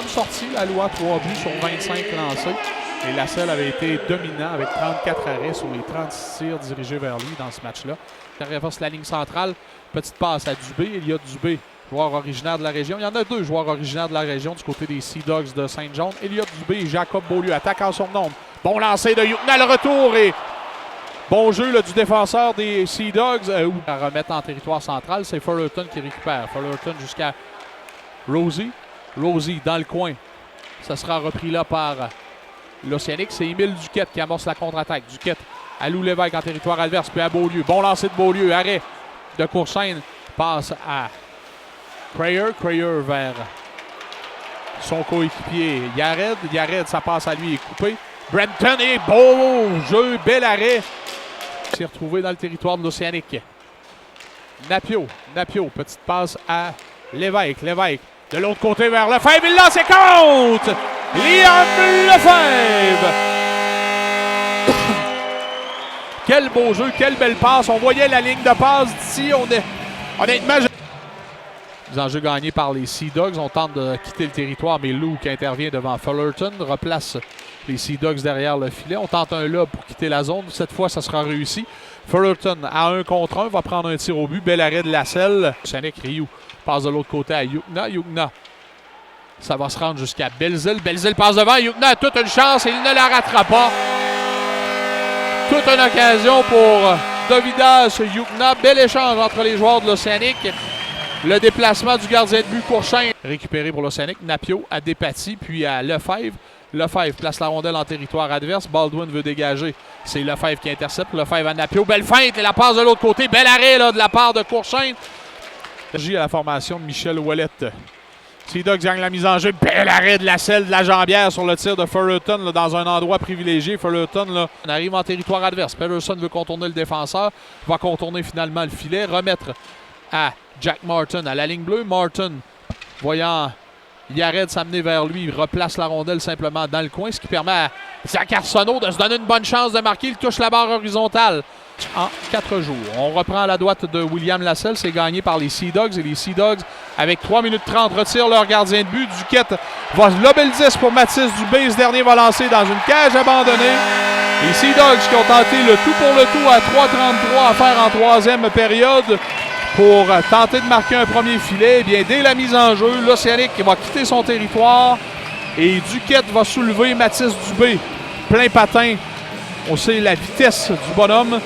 bonne sortie, la loi, 3 buts sur 25 lancés. Et Lasselle avait été dominant avec 34 arrêts sur les 36 tirs dirigés vers lui dans ce match-là. Il traverse la ligne centrale. Petite passe à Dubé. Il y a Dubé, joueur originaire de la région. Il y en a deux joueurs originaires de la région du côté des Sea Dogs de Saint-John. Elliott Dubé et Jacob Beaulieu attaquent en surnombre. Bon lancer de Yukna, le retour et bon jeu là, du défenseur des Sea Dogs. À remettre en territoire central, c'est Fullerton qui récupère. Fullerton jusqu'à Rosie. Rosie dans le coin. Ça sera repris là par l'Océanique. C'est Émile Duquette qui amorce la contre-attaque. Duquette à Lou Lévesque en territoire adverse, puis à Beaulieu. Bon lancer de Beaulieu. Arrêt de Courchaine. Passe à Crayer. Crayer vers son coéquipier Yared. Yared, ça passe à lui, il est coupé. Brenton et beau jeu, bel arrêt. Il s'est retrouvé dans le territoire de l'Océanique. Napio, petite passe à Lévesque. Lévesque de l'autre côté vers Lefebvre. Il lance et compte! Liam Lefebvre! Quel beau jeu, quelle belle passe. On voyait la ligne de passe d'ici. Honnêtement, les enjeux gagnés par les Sea Dogs. On tente de quitter le territoire, mais Lou qui intervient devant Fullerton replace les Sea Dogs derrière le filet. On tente un lob pour quitter la zone. Cette fois, ça sera réussi. Fullerton à 1 contre 1 va prendre un tir au but. Bel arrêt de Lasselle. Sanek Rioux passe de l'autre côté à Yukna. Yukna, ça va se rendre jusqu'à Belzile. Belzile passe devant. Yukna a toute une chance et il ne la ratera pas. Toute une occasion pour Dovidas Yukna. Bel échange entre les joueurs de l'Océanique. Le déplacement du gardien de but Courchaine. Récupéré pour l'Océanique. Napio à Despatie, puis à Lefebvre. Lefebvre place la rondelle en territoire adverse. Baldwin veut dégager. C'est Lefebvre qui intercepte. Lefebvre à Napio. Belle feinte et la passe de l'autre côté. Bel arrêt là, de la part de Courchaine. À la formation de Michel Ouellette. Sea Dogs gagne la mise en jeu. Bel arrêt de Lasselle de la jambière sur le tir de Fullerton dans un endroit privilégié. Fullerton là, on arrive en territoire adverse. Pedersen veut contourner le défenseur. Va contourner finalement le filet. Remettre à Jack Martin à la ligne bleue. Martin, voyant Yared s'amener vers lui, il replace la rondelle simplement dans le coin, ce qui permet à Zach Arsenault de se donner une bonne chance de marquer. Il touche la barre horizontale en 4 jours. On reprend à la droite de William Lasselle. C'est gagné par les Sea Dogs. Et les Sea Dogs, avec 3 minutes 30, retirent leur gardien de but. Duquette va lober le 10 pour Mathis Dubé. Ce dernier va lancer dans une cage abandonnée. Les Sea Dogs qui ont tenté le tout pour le tout à 3:33 à faire en troisième période pour tenter de marquer un premier filet. Eh bien, dès la mise en jeu, l'Océanique va quitter son territoire et Duquette va soulever Mathis Dubé. Plein patin. On sait la vitesse du bonhomme.